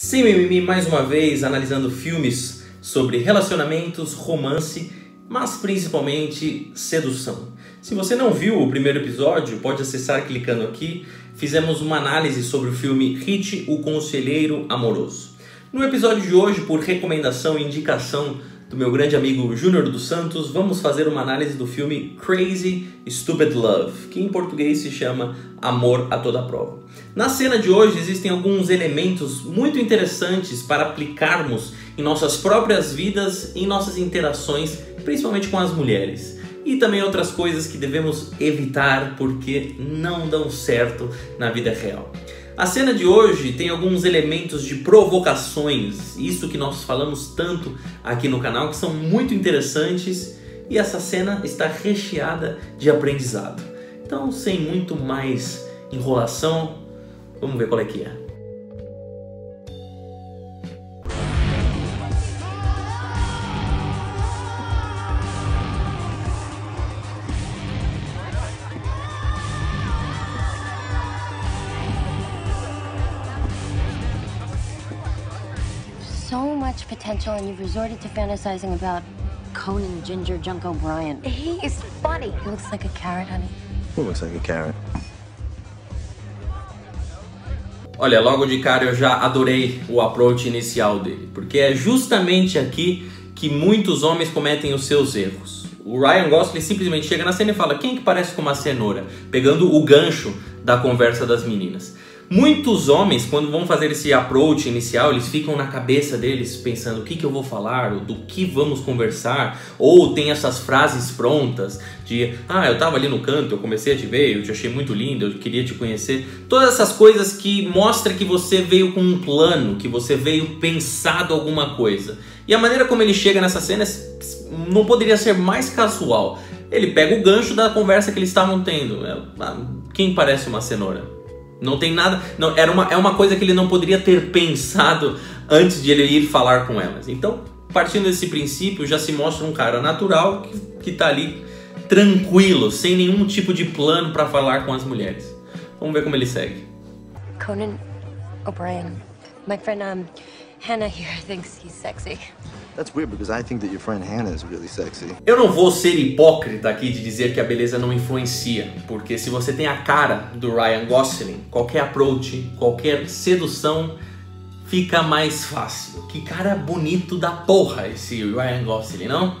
Sem mimimi, mais uma vez analisando filmes sobre relacionamentos, romance, mas principalmente sedução. Se você não viu o primeiro episódio, pode acessar clicando aqui. Fizemos uma análise sobre o filme Hit, o Conselheiro Amoroso. No episódio de hoje, por recomendação e indicação do meu grande amigo Júnior dos Santos, vamos fazer uma análise do filme Crazy Stupid Love, que em português se chama Amor a Toda Prova. Na cena de hoje existem alguns elementos muito interessantes para aplicarmos em nossas próprias vidas, em nossas interações, principalmente com as mulheres. E também outras coisas que devemos evitar porque não dão certo na vida real. A cena de hoje tem alguns elementos de provocações, isso que nós falamos tanto aqui no canal, que são muito interessantes, e essa cena está recheada de aprendizado. Então, sem muito mais enrolação, vamos ver qual é que é. So much potential, and you've resorted to fantasizing about Conan Ginger Junk O'Brien. He is funny. He looks like a carrot, honey. Who looks like a carrot? Olha, logo de cara eu já adorei o approach inicial dele, porque é justamente aqui que muitos homens cometem os seus erros. O Ryan Gosling simplesmente chega na cena e fala: quem que parece com uma cenoura? Pegando o gancho da conversa das meninas. Muitos homens, quando vão fazer esse approach inicial, eles ficam na cabeça deles pensando o que eu vou falar, do que vamos conversar, ou tem essas frases prontas de eu tava ali no canto, eu comecei a te ver, eu te achei muito linda, eu queria te conhecer. Todas essas coisas que mostram que você veio com um plano, que você veio pensado alguma coisa. E a maneira como ele chega nessa cena não poderia ser mais casual. Ele pega o gancho da conversa que eles estavam tendo. Quem parece uma cenoura? Não tem nada, não, é uma coisa que ele não poderia ter pensado antes de ele ir falar com elas. Então, partindo desse princípio, já se mostra um cara natural que tá ali tranquilo, sem nenhum tipo de plano para falar com as mulheres. Vamos ver como ele segue. Conan O'Brien. My friend Hannah here thinks he's sexy. That's weird because I think that your friend Hannah is really sexy. Eu não vou ser hipócrita aqui de dizer que a beleza não influencia, porque se você tem a cara do Ryan Gosling, qualquer approach, qualquer sedução fica mais fácil. Que cara bonito da porra esse Ryan Gosling, não?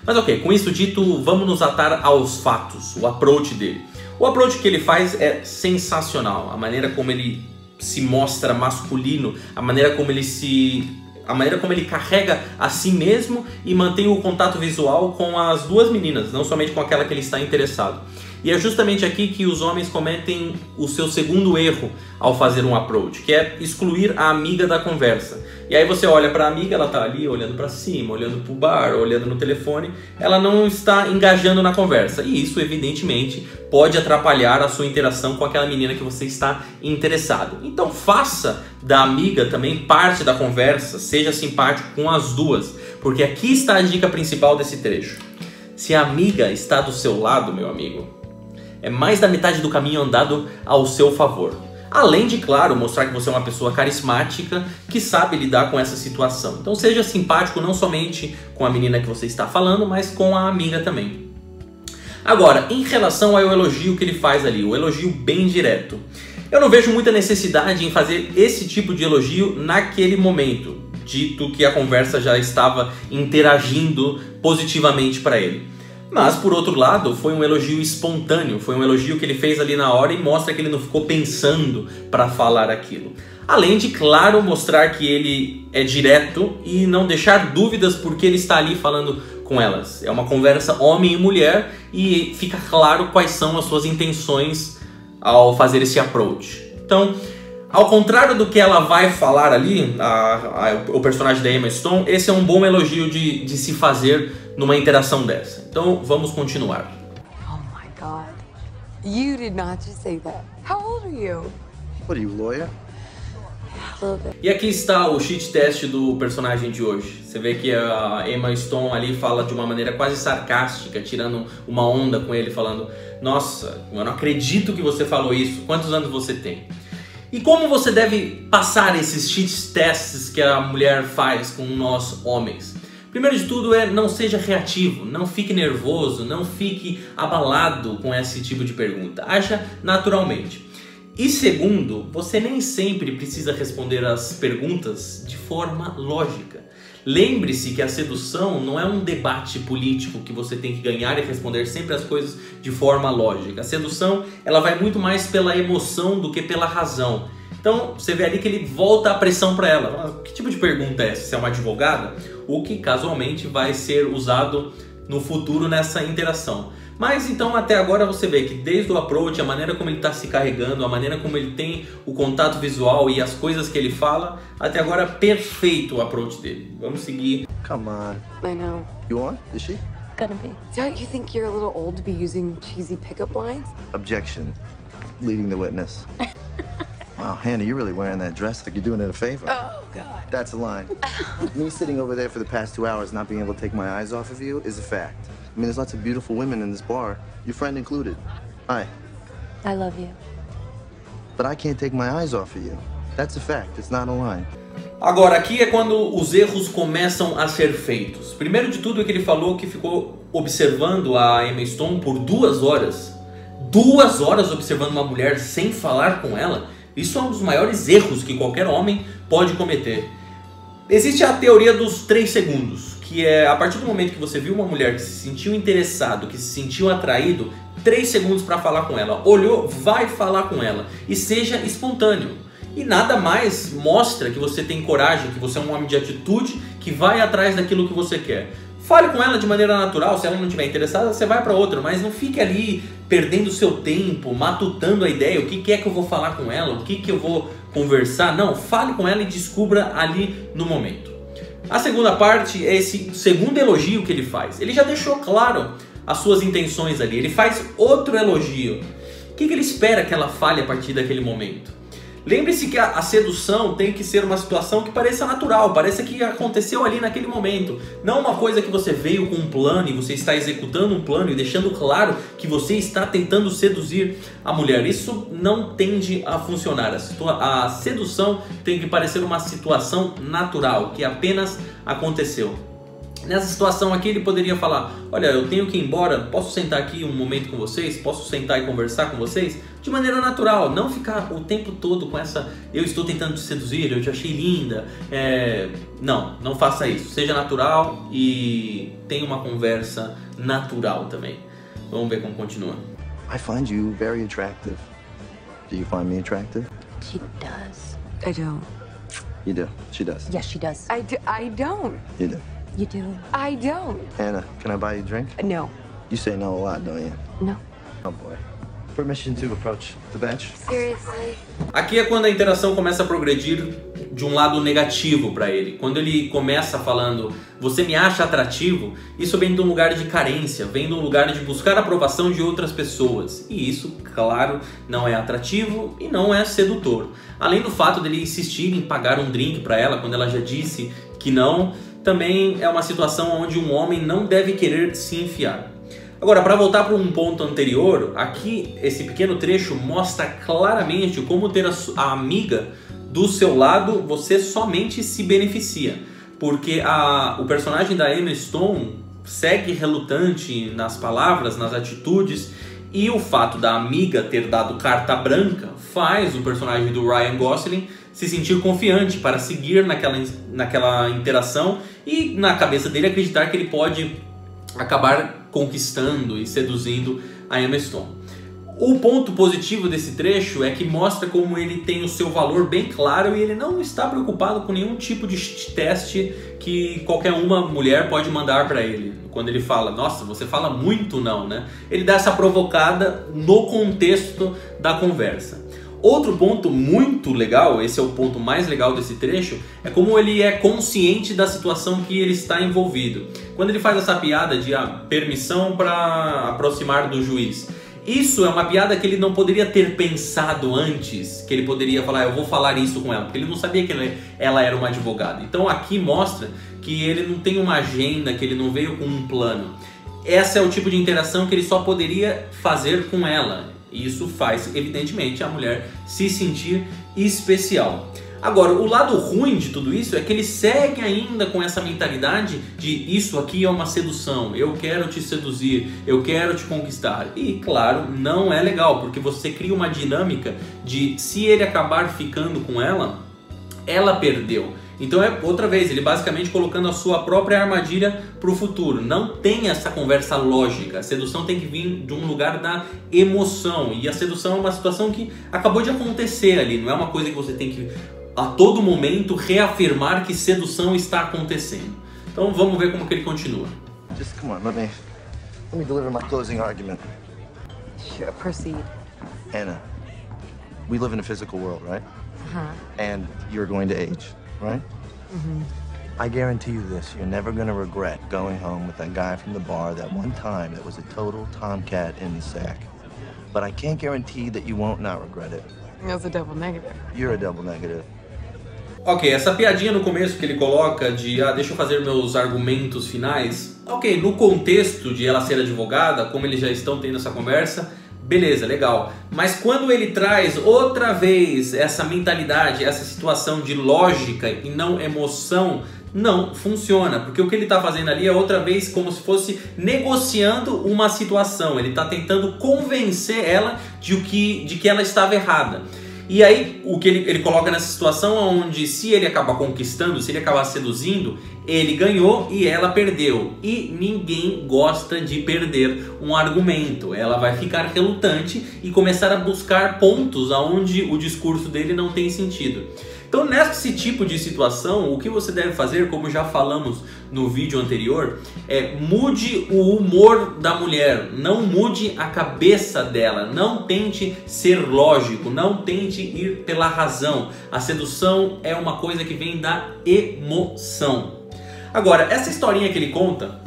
Mas ok, com isso dito, vamos nos atar aos fatos, o approach dele. O approach que ele faz é sensacional, a maneira como ele se mostra masculino, a maneira como ele carrega a si mesmo e mantém o contato visual com as duas meninas, não somente com aquela que ele está interessado. E é justamente aqui que os homens cometem o seu segundo erro ao fazer um approach, que é excluir a amiga da conversa. E aí você olha para a amiga, ela está ali olhando para cima, olhando para o bar, olhando no telefone, ela não está engajando na conversa. E isso, evidentemente, pode atrapalhar a sua interação com aquela menina que você está interessado. Então faça da amiga também parte da conversa, seja simpático com as duas, porque aqui está a dica principal desse trecho. Se a amiga está do seu lado, meu amigo, é mais da metade do caminho andado ao seu favor. Além de, claro, mostrar que você é uma pessoa carismática que sabe lidar com essa situação. Então seja simpático não somente com a menina que você está falando, mas com a amiga também. Agora, em relação ao elogio que ele faz ali, o elogio bem direto. Eu não vejo muita necessidade em fazer esse tipo de elogio naquele momento, dito que a conversa já estava interagindo positivamente para ele. Mas, por outro lado, foi um elogio espontâneo, foi um elogio que ele fez ali na hora e mostra que ele não ficou pensando para falar aquilo. Além de, claro, mostrar que ele é direto e não deixar dúvidas porque ele está ali falando com elas. É uma conversa homem e mulher e fica claro quais são as suas intenções ao fazer esse approach. Então, ao contrário do que ela vai falar ali, o personagem da Emma Stone, esse é um bom elogio de se fazer numa interação dessa. Então, vamos continuar. Oh my God. You did not just say that. How old are you? What are you, lawyer? A little bit. E aqui está o cheat test do personagem de hoje. Você vê que a Emma Stone ali fala de uma maneira quase sarcástica, tirando uma onda com ele, falando: nossa, eu não acredito que você falou isso. Quantos anos você tem? E como você deve passar esses cheat tests que a mulher faz com nós homens? Primeiro de tudo não seja reativo, não fique nervoso, não fique abalado com esse tipo de pergunta. Aja naturalmente. E segundo, você nem sempre precisa responder as perguntas de forma lógica. Lembre-se que a sedução não é um debate político que você tem que ganhar e responder sempre as coisas de forma lógica. A sedução ela vai muito mais pela emoção do que pela razão. Então você vê ali que ele volta a pressão para ela. Que tipo de pergunta é essa? Se é uma advogada? O que casualmente vai ser usado no futuro nessa interação. Mas então até agora você vê que desde o approach, a maneira como ele está se carregando, a maneira como ele tem o contato visual e as coisas que ele fala, até agora perfeito o approach dele. Vamos seguir. Come on. I know. You on? Is she? Gonna be. Don't you think you're a little old to be using cheesy pickup lines? Objection. Leading the witness. Wow, Hannah, you're really wearing that dress like you're doing it a favor. Oh, God. That's a line. Me sitting over there for the past 2 hours not being able to take my eyes off of you is a fact. I mean, there's lots of beautiful women in this bar, your friend included. Hi. I love you. But I can't take my eyes off of you. That's a fact. It's not a line. Agora, aqui é quando os erros começam a ser feitos. Primeiro de tudo é que ele falou que ficou observando a Emma Stone por 2 horas. 2 horas observando uma mulher sem falar com ela. Isso é um dos maiores erros que qualquer homem pode cometer. Existe a teoria dos 3 segundos, que é a partir do momento que você viu uma mulher que se sentiu interessado, que se sentiu atraído, 3 segundos para falar com ela. Olhou, vai falar com ela e seja espontâneo. E nada mais mostra que você tem coragem, que você é um homem de atitude, que vai atrás daquilo que você quer. Fale com ela de maneira natural, se ela não estiver interessada, você vai para outra, mas não fique ali perdendo seu tempo, matutando a ideia, o que é que eu vou falar com ela, o que eu vou conversar. Não, fale com ela e descubra ali no momento. A segunda parte é esse segundo elogio que ele faz. Ele já deixou claro as suas intenções ali, ele faz outro elogio. O que ele espera que ela fale a partir daquele momento? Lembre-se que a sedução tem que ser uma situação que pareça natural, pareça que aconteceu ali naquele momento. Não uma coisa que você veio com um plano e você está executando um plano e deixando claro que você está tentando seduzir a mulher. Isso não tende a funcionar. A sedução tem que parecer uma situação natural, que apenas aconteceu. Nessa situação aqui ele poderia falar: olha, eu tenho que ir embora, posso sentar aqui um momento com vocês? Posso sentar e conversar com vocês? De maneira natural, não ficar o tempo todo com essa: eu estou tentando te seduzir, eu te achei linda. Não faça isso. Seja natural e tenha uma conversa natural também. Vamos ver como continua. I find you very attractive. Do you find me attractive? She does. I don't. You do. She does. Yes, she does. I don't. You do. You do. I don't. Hannah, can I buy you a drink? No. You say no a lot, don't you? No. Oh boy. Permission to approach the bench? Seriously? Aqui é quando a interação começa a progredir de um lado negativo para ele. Quando ele começa falando: você me acha atrativo, isso vem de um lugar de carência, vem de um lugar de buscar a aprovação de outras pessoas. E isso, claro, não é atrativo e não é sedutor. Além do fato dele insistir em pagar um drink para ela quando ela já disse que não, também é uma situação onde um homem não deve querer se enfiar. Agora, para voltar para um ponto anterior, aqui esse pequeno trecho mostra claramente como ter a amiga do seu lado você somente se beneficia. Porque o personagem da Emma Stone segue relutante nas palavras, nas atitudes, e o fato da amiga ter dado carta branca faz o personagem do Ryan Gosling se sentir confiante para seguir naquela interação e na cabeça dele acreditar que ele pode acabar conquistando e seduzindo a Emma Stone. O ponto positivo desse trecho é que mostra como ele tem o seu valor bem claro e ele não está preocupado com nenhum tipo de teste que qualquer uma mulher pode mandar para ele. Quando ele fala: nossa, você fala muito não, né? Ele dá essa provocada no contexto da conversa. Outro ponto muito legal, esse é o ponto mais legal desse trecho, é como ele é consciente da situação que ele está envolvido. Quando ele faz essa piada de permissão para aproximar do juiz, isso é uma piada que ele não poderia ter pensado antes, que ele poderia falar: eu vou falar isso com ela, porque ele não sabia que ela era uma advogada. Então aqui mostra que ele não tem uma agenda, que ele não veio com um plano. Esse é o tipo de interação que ele só poderia fazer com ela. E isso faz, evidentemente, a mulher se sentir especial. Agora, o lado ruim de tudo isso é que ele segue ainda com essa mentalidade de isso aqui é uma sedução, eu quero te seduzir, eu quero te conquistar. E, claro, não é legal, porque você cria uma dinâmica de se ele acabar ficando com ela, ela perdeu. Então é outra vez, ele basicamente colocando a sua própria armadilha para o futuro. Não tem essa conversa lógica. A sedução tem que vir de um lugar da emoção. E a sedução é uma situação que acabou de acontecer ali. Não é uma coisa que você tem que a todo momento reafirmar que sedução está acontecendo. Então vamos ver como que ele continua. Just come on, let me deliver my closing argument. Sure, proceed. Anna, we live in a physical world, right? And you're going to age, right? I guarantee you this, you're never going to regret going home with that guy from the bar that one time that was a total tomcat in the sack. But I can't guarantee that you won't not regret it. That's a double negative. You're a double negative. Ok, essa piadinha no começo que ele coloca de deixa eu fazer meus argumentos finais. Ok, no contexto de ela ser advogada, como eles já estão tendo essa conversa, beleza, legal. Mas quando ele traz outra vez essa mentalidade, essa situação de lógica e não emoção, não funciona. Porque o que ele está fazendo ali é outra vez como se fosse negociando uma situação. Ele está tentando convencer ela de que ela estava errada. E aí, o que ele coloca nessa situação onde se ele acabar conquistando, se ele acabar seduzindo, ele ganhou e ela perdeu. E ninguém gosta de perder um argumento. Ela vai ficar relutante e começar a buscar pontos onde o discurso dele não tem sentido. Então, nesse tipo de situação, o que você deve fazer, como já falamos no vídeo anterior, é mude o humor da mulher, não mude a cabeça dela, não tente ser lógico, não tente ir pela razão. A sedução é uma coisa que vem da emoção. Agora, essa historinha que ele conta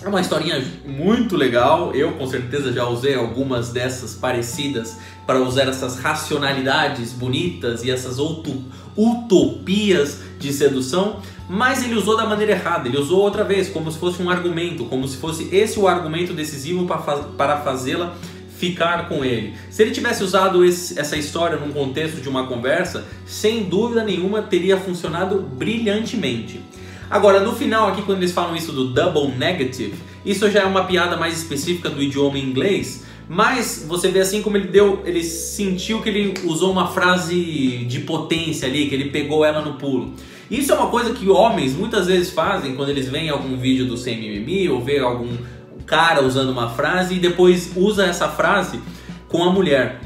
é uma historinha muito legal. Eu com certeza já usei algumas dessas parecidas para usar essas racionalidades bonitas e essas utopias de sedução, mas ele usou da maneira errada. Ele usou outra vez como se fosse um argumento, como se fosse esse o argumento decisivo para fazê-la ficar com ele. Se ele tivesse usado essa história num contexto de uma conversa, sem dúvida nenhuma teria funcionado brilhantemente. Agora, no final aqui, quando eles falam isso do double negative, isso já é uma piada mais específica do idioma inglês, mas você vê assim como ele sentiu que ele usou uma frase de potência ali, que ele pegou ela no pulo. Isso é uma coisa que homens muitas vezes fazem quando eles veem algum vídeo do Sem Mimimi ou vê algum cara usando uma frase e depois usa essa frase com a mulher.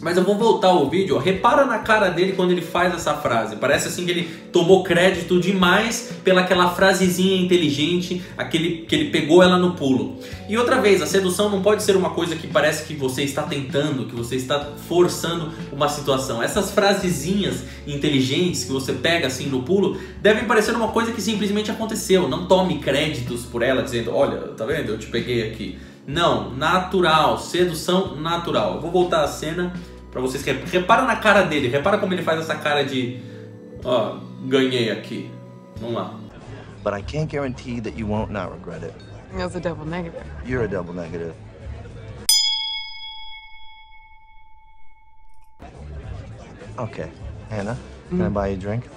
Mas eu vou voltar ao vídeo, ó. Repara na cara dele quando ele faz essa frase. Parece assim que ele tomou crédito demais pelaquela frasezinha inteligente, que ele pegou ela no pulo. E outra vez, a sedução não pode ser uma coisa que parece que você está tentando, que você está forçando uma situação. Essas frasezinhas inteligentes que você pega assim no pulo, devem parecer uma coisa que simplesmente aconteceu. Não tome créditos por ela dizendo, olha, tá vendo? Eu te peguei aqui. Não, natural, sedução natural. Eu vou voltar a cena pra vocês que repara na cara dele, repara como ele faz essa cara de ó, ganhei aqui. Vamos lá. But I can't guarantee that you won't not regret it. That's a double negative. You're a double negative. Okay, Hannah, can I buy you a drink?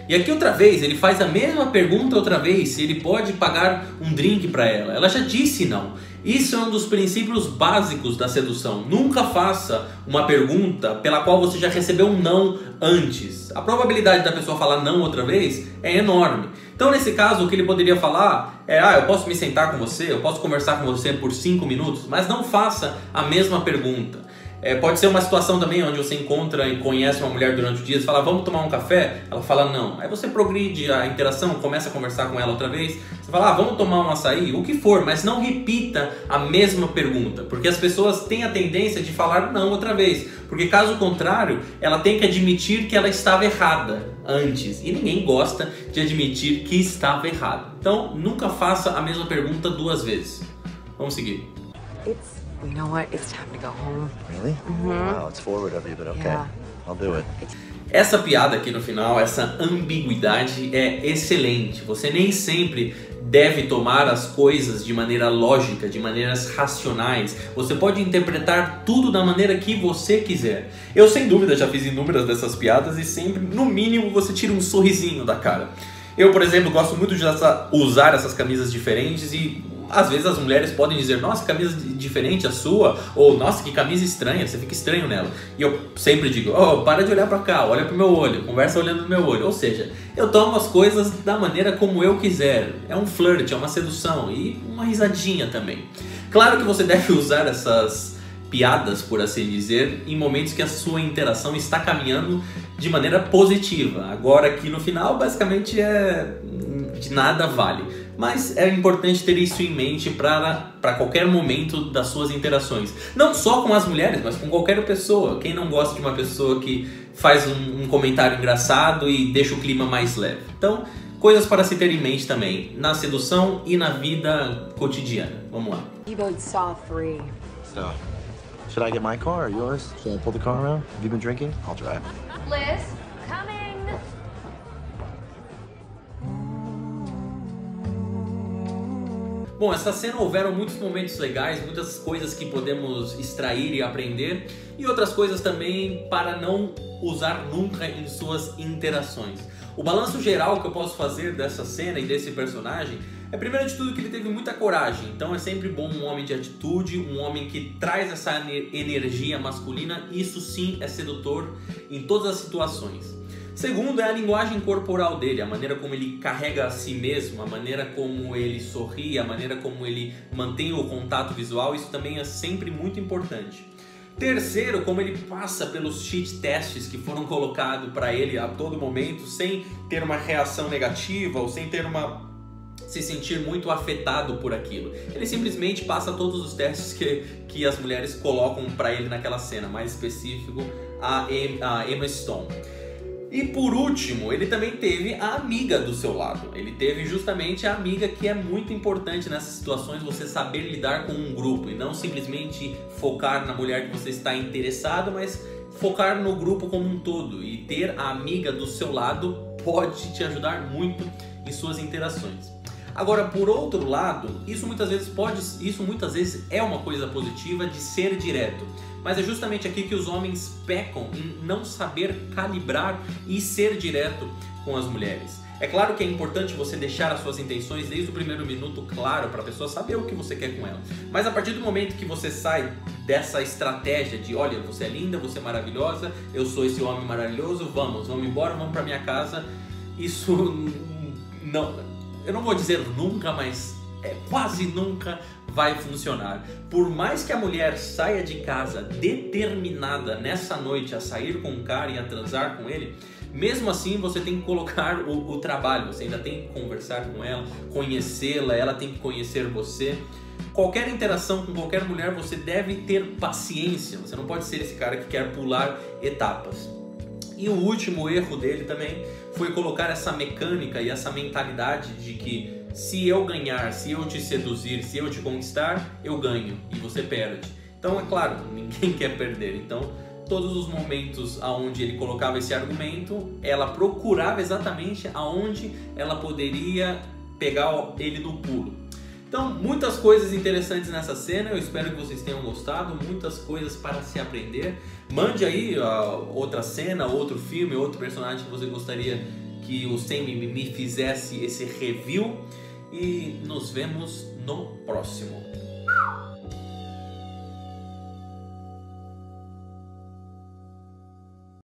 E aqui outra vez, ele faz a mesma pergunta outra vez, se ele pode pagar um drink para ela. Ela já disse não. Isso é um dos princípios básicos da sedução. Nunca faça uma pergunta pela qual você já recebeu um não antes. A probabilidade da pessoa falar não outra vez é enorme. Então nesse caso o que ele poderia falar é eu posso me sentar com você, eu posso conversar com você por 5 minutos, mas não faça a mesma pergunta. Pode ser uma situação também onde você encontra e conhece uma mulher durante o dia e fala, vamos tomar um café? Ela fala não. Aí você progride a interação, começa a conversar com ela outra vez. Você fala, vamos tomar um açaí? O que for, mas não repita a mesma pergunta. Porque as pessoas têm a tendência de falar não outra vez. Porque caso contrário, ela tem que admitir que ela estava errada antes. E ninguém gosta de admitir que estava errado. Então, nunca faça a mesma pergunta 2 vezes. Vamos seguir. You know what? It's time to go home. Really? Wow, it's forward of you, but okay. Yeah. I'll do it. Essa piada aqui no final, essa ambiguidade é excelente. Você nem sempre deve tomar as coisas de maneira lógica, de maneiras racionais. Você pode interpretar tudo da maneira que você quiser. Eu, sem dúvida, já fiz inúmeras dessas piadas e sempre, no mínimo, você tira um sorrisinho da cara. Eu, por exemplo, gosto muito de usar essas camisas diferentes e às vezes as mulheres podem dizer: nossa, camisa diferente a sua, ou nossa, que camisa estranha, você fica estranho nela. E eu sempre digo: oh, para de olhar pra cá, olha pro meu olho, conversa olhando no meu olho. Ou seja, eu tomo as coisas da maneira como eu quiser. É um flirt, é uma sedução e uma risadinha também. Claro que você deve usar essas piadas, por assim dizer, em momentos que a sua interação está caminhando de maneira positiva. Agora aqui no final, basicamente, de nada vale. Mas é importante ter isso em mente para qualquer momento das suas interações. Não só com as mulheres, mas com qualquer pessoa. Quem não gosta de uma pessoa que faz um comentário engraçado e deixa o clima mais leve? Então, coisas para se ter em mente também, na sedução e na vida cotidiana. Vamos lá. You both saw 3. So, should I get my car or yours? Should I pull the car around? Have you been drinking? I'll drive. Liz, coming. Bom, essa cena houveram muitos momentos legais, muitas coisas que podemos extrair e aprender, e outras coisas também para não usar nunca em suas interações. O balanço geral que eu posso fazer dessa cena e desse personagem é, primeiro de tudo, que ele teve muita coragem. Então é sempre bom um homem de atitude, um homem que traz essa energia masculina. Isso sim é sedutor em todas as situações. Segundo, é a linguagem corporal dele, a maneira como ele carrega a si mesmo, a maneira como ele sorri, a maneira como ele mantém o contato visual. Isso também é sempre muito importante. Terceiro, como ele passa pelos cheat tests que foram colocados para ele a todo momento, sem ter uma reação negativa ou sem ter se sentir muito afetado por aquilo. Ele simplesmente passa todos os testes que as mulheres colocam para ele naquela cena, mais específico a Emma Stone. E por último, ele também teve a amiga do seu lado. Ele teve justamente a amiga, que é muito importante nessas situações, você saber lidar com um grupo e não simplesmente focar na mulher que você está interessado, mas focar no grupo como um todo. E ter a amiga do seu lado pode te ajudar muito em suas interações. Agora, por outro lado, isso muitas vezes é uma coisa positiva de ser direto. Mas é justamente aqui que os homens pecam em não saber calibrar e ser direto com as mulheres. É claro que é importante você deixar as suas intenções desde o primeiro minuto claro para a pessoa saber o que você quer com ela. Mas a partir do momento que você sai dessa estratégia de: olha, você é linda, você é maravilhosa, eu sou esse homem maravilhoso, vamos embora, vamos para minha casa. Isso não, eu não vou dizer nunca, mas quase nunca vai funcionar. Por mais que a mulher saia de casa determinada nessa noite a sair com um cara e a transar com ele, mesmo assim você tem que colocar o trabalho, você ainda tem que conversar com ela, conhecê-la, ela tem que conhecer você. Qualquer interação com qualquer mulher você deve ter paciência, você não pode ser esse cara que quer pular etapas. E o último erro dele também foi colocar essa mecânica e essa mentalidade de que se eu ganhar, se eu te seduzir, se eu te conquistar, eu ganho e você perde. Então, é claro, ninguém quer perder. Então, todos os momentos onde ele colocava esse argumento, ela procurava exatamente aonde ela poderia pegar ele no pulo. Então, muitas coisas interessantes nessa cena, eu espero que vocês tenham gostado, muitas coisas para se aprender. Mande aí outra cena, outro filme, outro personagem que você gostaria que o Sem Mimimi fizesse esse review, e nos vemos no próximo.